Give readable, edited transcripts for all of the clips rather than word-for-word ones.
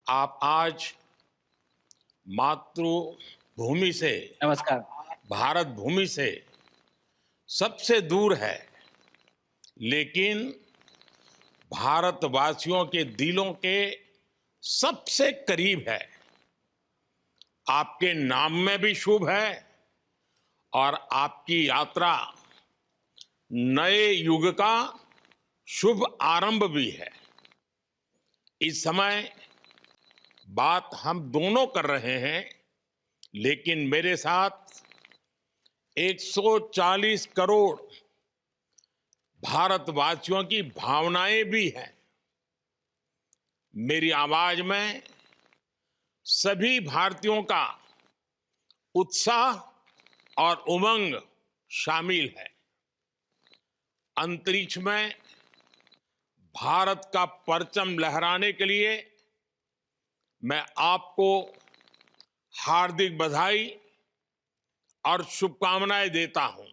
आप आज मातृभूमि से, नमस्कार। भारत भूमि से सबसे दूर है, लेकिन भारतवासियों के दिलों के सबसे करीब है। आपके नाम में भी शुभ है और आपकी यात्रा नए युग का शुभ आरंभ भी है। इस समय बात हम दोनों कर रहे हैं, लेकिन मेरे साथ 140 करोड़ भारतवासियों की भावनाएं भी हैं। मेरी आवाज में सभी भारतीयों का उत्साह और उमंग शामिल है। अंतरिक्ष में भारत का परचम लहराने के लिए मैं आपको हार्दिक बधाई और शुभकामनाएं देता हूं।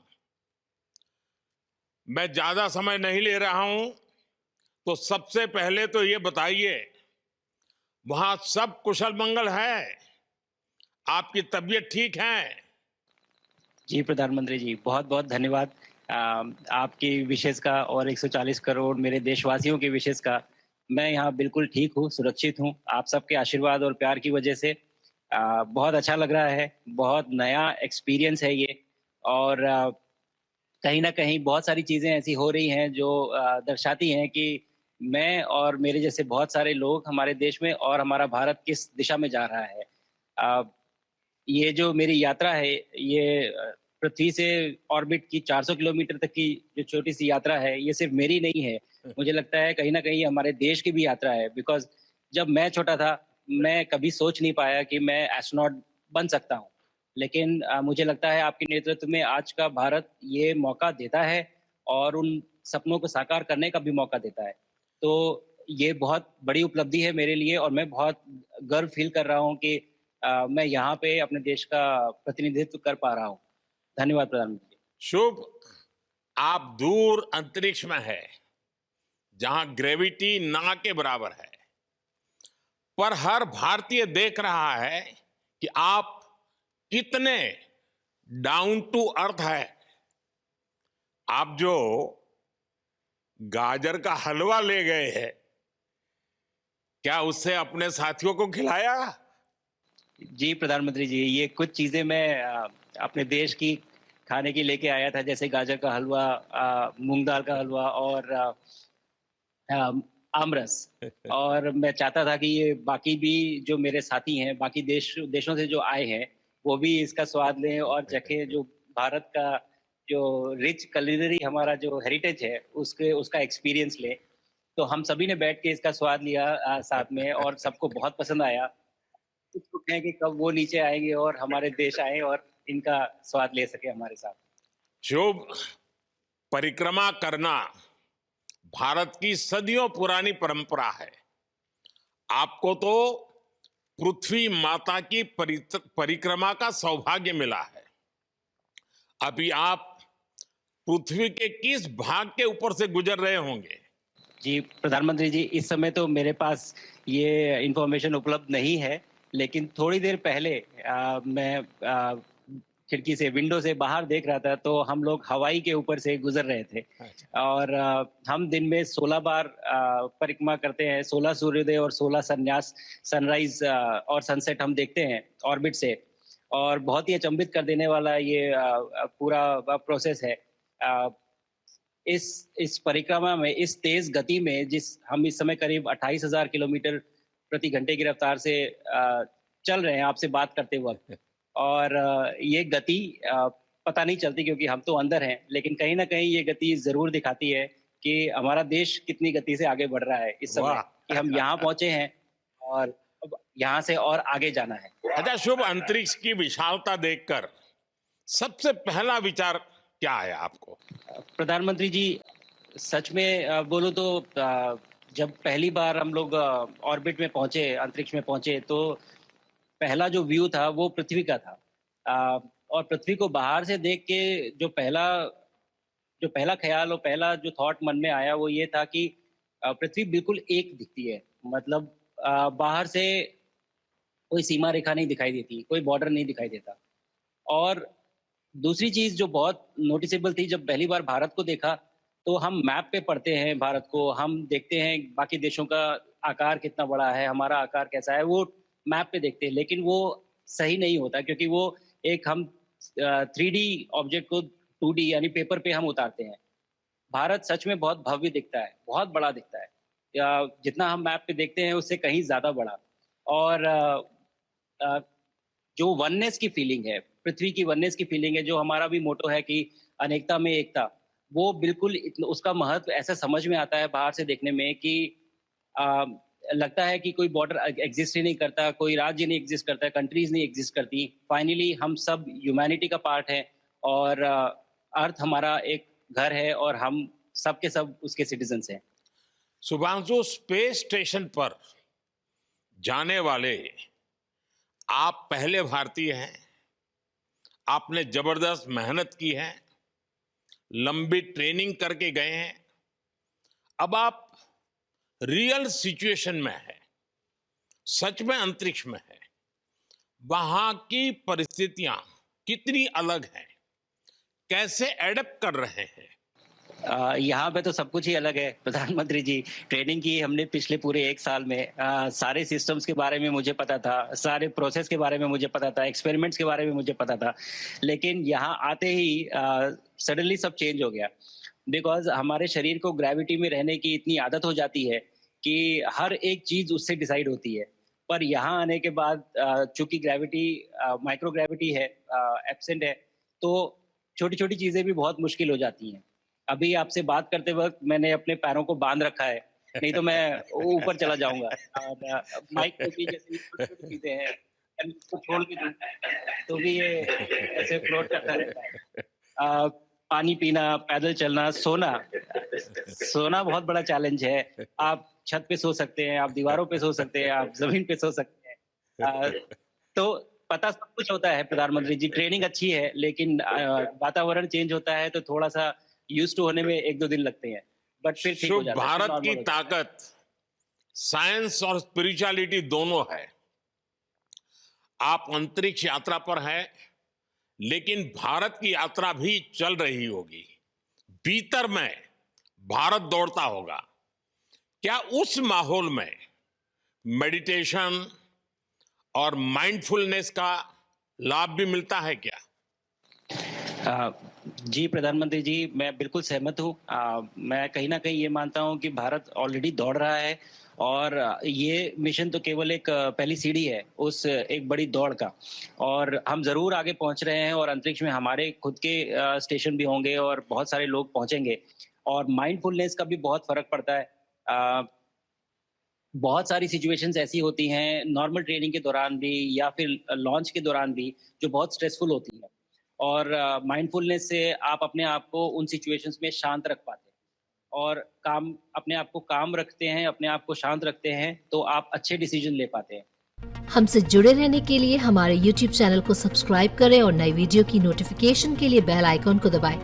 मैं ज्यादा समय नहीं ले रहा हूं, तो सबसे पहले तो ये बताइए, वहां सब कुशल मंगल है? आपकी तबीयत ठीक है? जी, प्रधानमंत्री जी, बहुत-बहुत धन्यवाद। अ, आपकी विशेज़ का और 140 करोड़ मेरे देशवासियों की विशेज़ का। मैं यहाँ बिल्कुल ठीक हूँ, सुरक्षित हूँ। आप सबके आशीर्वाद और प्यार की वजह से बहुत अच्छा लग रहा है। बहुत नया एक्सपीरियंस है ये और कहीं न कहीं बहुत सारी चीज़ें ऐसी हो रही हैं जो दर्शाती हैं कि मैं और मेरे जैसे बहुत सारे लोग हमारे देश में और हमारा भारत किस दिशा में जा रहा है। अ, ये जो मेरी यात्रा है, ये पृथ्वी से ऑर्बिट की 400 किलोमीटर तक की जो छोटी-सी यात्रा है, ये सिर्फ़ मेरी नहीं है। मुझे लगता है कहीं न कहीं हमारे देश की भी यात्रा है बिकॉज़ जब मैं छोटा था, मैं कभी सोच नहीं पाया कि मैं एस्ट्रोनॉट बन सकता हूँ। लेकिन मुझे लगता है आपके नेतृत्व में आज का भारत ये मौका देता है और उन सपनों को साकार करने का भी मौका देता है। तो ये बहुत बड़ी उपलब्धि है मेरे लिए और मैं बहुत गर्व फ़ील कर रहा हूँ कि मैं यहाँ पे अपने देश का प्रतिनिधित्व कर पा रहा हूँ। धन्यवाद प्रधानमंत्री। शुभ। आप दूर अंतरिक्ष में है, जहां ग्रेविटी ना के बराबर है, पर हर भारतीय देख रहा है कि आप कितने डाउन टू अर्थ है। आप जो गाजर का हलवा ले गए हैं, क्या उससे अपने साथियों को खिलाया? जी, प्रधानमंत्री जी, ये कुछ चीज़ें मैं अपने देश की खाने की लेके आया था जैसे गाजर का हलवा, मूँग दाल का हलवा और आमरस। और मैं चाहता था कि ये बाकी भी जो मेरे साथी हैं, बाकी देशों से जो आए हैं, वो भी इसका स्वाद लें और चखें जो भारत का जो रिच कुलिनरी हमारा जो हेरिटेज है, उसके उसका एक्सपीरियंस लें। तो हम सभी ने बैठ के इसका स्वाद लिया साथ में और सबको बहुत पसंद आया। कुछ लोग हैं कि कब वो नीचे आएँगे और हमारे देश आएँ और इनका स्वाद ले सकें हमारे साथ। शुभ। परिक्रमा करना भारत की सदियों पुरानी परंपरा है। आपको तो पृथ्वी माता की परिक्रमा का सौभाग्य मिला है। अभी आप पृथ्वी के किस भाग के ऊपर से गुजर रहे होंगे? जी, प्रधानमंत्री जी, इस समय तो मेरे पास ये इन्फॉर्मेशन उपलब्ध नहीं है, लेकिन थोड़ी देर पहले मैं खिड़की से विंडो से बाहर देख रहा था, तो हम लोग हवाई के ऊपर से गुज़र रहे थे अच्छा। और हम दिन में 16 बार परिक्रमा करते हैं, 16 सूर्योदय और 16 सनराइज़ और सनसेट हम देखते हैं ऑर्बिट से और बहुत ही अचंभित कर देने वाला ये पूरा प्रोसेस है। अ, इस परिक्रमा में, इस तेज़ गति में जिस हम इस समय करीब 28,000 किलोमीटर प्रति घंटे की रफ़्तार से चल रहे हैं आपसे बात करते वक़्त और ये गति पता नहीं चलती क्योंकि हम तो अंदर हैं, लेकिन कहीं न कहीं ये गति ज़रूर दिखाती है कि हमारा देश कितनी गति से आगे बढ़ रहा है इस समय, वाह। कि हम यहाँ पहुँचे हैं और अब यहाँ से और आगे जाना है। अच्छा शुभ, अंतरिक्ष की विशालता देखकर सबसे पहला विचार क्या आया आपको? प्रधानमंत्री जी, सच में बोलूँ तो जब पहली बार हम लोग ऑर्बिट में पहुँचे, अंतरिक्ष में पहुँचे, तो पहला जो व्यू था वो पृथ्वी का था। और पृथ्वी को बाहर से देख के जो पहला ख़्याल और पहला जो थॉट मन में आया वो ये था कि पृथ्वी बिल्कुल एक दिखती है। मतलब बाहर से कोई सीमा रेखा नहीं दिखाई देती, कोई बॉर्डर नहीं दिखाई देता। और दूसरी चीज़ जो बहुत नोटिसेबल थी, जब पहली बार भारत को देखा, तो हम मैप पे पढ़ते हैं भारत को, हम देखते हैं बाकी देशों का आकार कितना बड़ा है, हमारा आकार कैसा है, वो मैप पे देखते हैं। लेकिन वो सही नहीं होता, क्योंकि वो एक हम 3D ऑब्जेक्ट को 2D यानी पेपर पे हम उतारते हैं। भारत सच में बहुत भव्य दिखता है, बहुत बड़ा दिखता है। या जितना हम मैप पे देखते हैं उससे कहीं ज़्यादा बड़ा। और अ, जो वननेस की फीलिंग है, पृथ्वी की वननेस की फीलिंग है, जो हमारा भी मोटो है कि अनेकता में एकता, वो बिल्कुल उसका महत्व ऐसा समझ में आता है बाहर से देखने में कि अ, लगता है कि कोई बॉर्डर एग्जिस्ट ही नहीं करता, कोई राज्य नहीं एग्जिस्ट करता, कंट्रीज नहीं एग्जिस्ट करती। फाइनली हम सब ह्यूमैनिटी का पार्ट है, और अर्थ हमारा एक घर है, और हम सब के सब उसके सिटीजन्स हैं। शुभांशु, स्पेस स्टेशन पर जाने वाले आप पहले भारतीय हैं। आपने जबरदस्त मेहनत की है, लंबी ट्रेनिंग करके गए हैं। अब आप रियल सिचुएशन में है, सच में अंतरिक्ष में है। वहां की परिस्थितियां कितनी अलग हैं, कैसे एडप्ट कर रहे हैं? यहाँ पे तो सब कुछ ही अलग है प्रधानमंत्री जी। ट्रेनिंग की हमने पिछले पूरे 1 साल में। सारे सिस्टम्स के बारे में मुझे पता था, सारे प्रोसेस के बारे में मुझे पता था, एक्सपेरिमेंट्स के बारे में मुझे पता था। लेकिन यहाँ आते ही सडनली सब चेंज हो गया। बिकॉज़ हमारे शरीर को ग्रेविटी में रहने की इतनी आदत हो जाती है कि हर एक चीज़ उससे डिसाइड होती है। पर यहाँ आने के बाद चूँकि ग्रेविटी माइक्रो ग्रेविटी है, एब्सेंट है, तो छोटी-छोटी चीज़ें भी बहुत मुश्किल हो जाती हैं। अभी आपसे बात करते वक़्त मैंने अपने पैरों को बाँध रखा है, नहीं तो मैं ऊपर चला जाऊँगा। और माइक पे भी जैसे छोटी-छोटी चीज़ें हैं, अगर इसको छोड़ भी दूँ, तो भी ये ऐसे फ्लोट करता रहता है। अ, पानी पीना, पैदल चलना, सोना। सोना बहुत बड़ा चैलेंज है। आप छत पे सो सकते हैं, आप दीवारों पे सो सकते हैं, आप ज़मीन पे सो सकते हैं। तो पता सब कुछ होता है प्रधानमंत्री जी, ट्रेनिंग अच्छी है, लेकिन वातावरण चेंज होता है तो थोड़ा-सा यूज़्ड टू होने में 1-2 दिन लगते हैं, बट फिर ठीक हो शुभ, जाता है, फिर भारत नॉर्मल की हो जाता है। ताकत साइंस और स्पिरिचुअलिटी दोनों है। आप अंतरिक्ष यात्रा पर हैं, लेकिन भारत की यात्रा भी चल रही होगी। भीतर में भारत दौड़ता होगा। क्या उस माहौल में मेडिटेशन और माइंडफुलनेस का लाभ भी मिलता है क्या? अ, जी प्रधानमंत्री जी, मैं बिल्कुल सहमत हूँ। मैं कहीं न कहीं ये मानता हूँ कि भारत ऑलरेडी दौड़ रहा है, और ये मिशन तो केवल एक पहली सीढ़ी है उस एक बड़ी दौड़ का। और हम ज़रूर आगे पहुँच रहे हैं, और अंतरिक्ष में हमारे खुद के स्टेशन भी होंगे, और बहुत सारे लोग पहुँचेंगे। और माइंडफुलनेस का भी बहुत फ़र्क पड़ता है। बहुत सारी सिचुएशंस ऐसी होती हैं नॉर्मल ट्रेनिंग के दौरान भी, या फिर लॉन्च के दौरान भी, जो बहुत स्ट्रेसफुल होती हैं। और माइंडफुलनेस से आप अपने आप को उन सिचुएशंस में शांत रख पाते हैं, और काम अपने आप को काम रखते हैं, अपने आप को शांत रखते हैं, तो आप अच्छे डिसीजन ले पाते हैं। हमसे जुड़े रहने के लिए हमारे YouTube चैनल को सब्सक्राइब करें और नई वीडियो की नोटिफिकेशन के लिए बेल आइकॉन को दबाएं।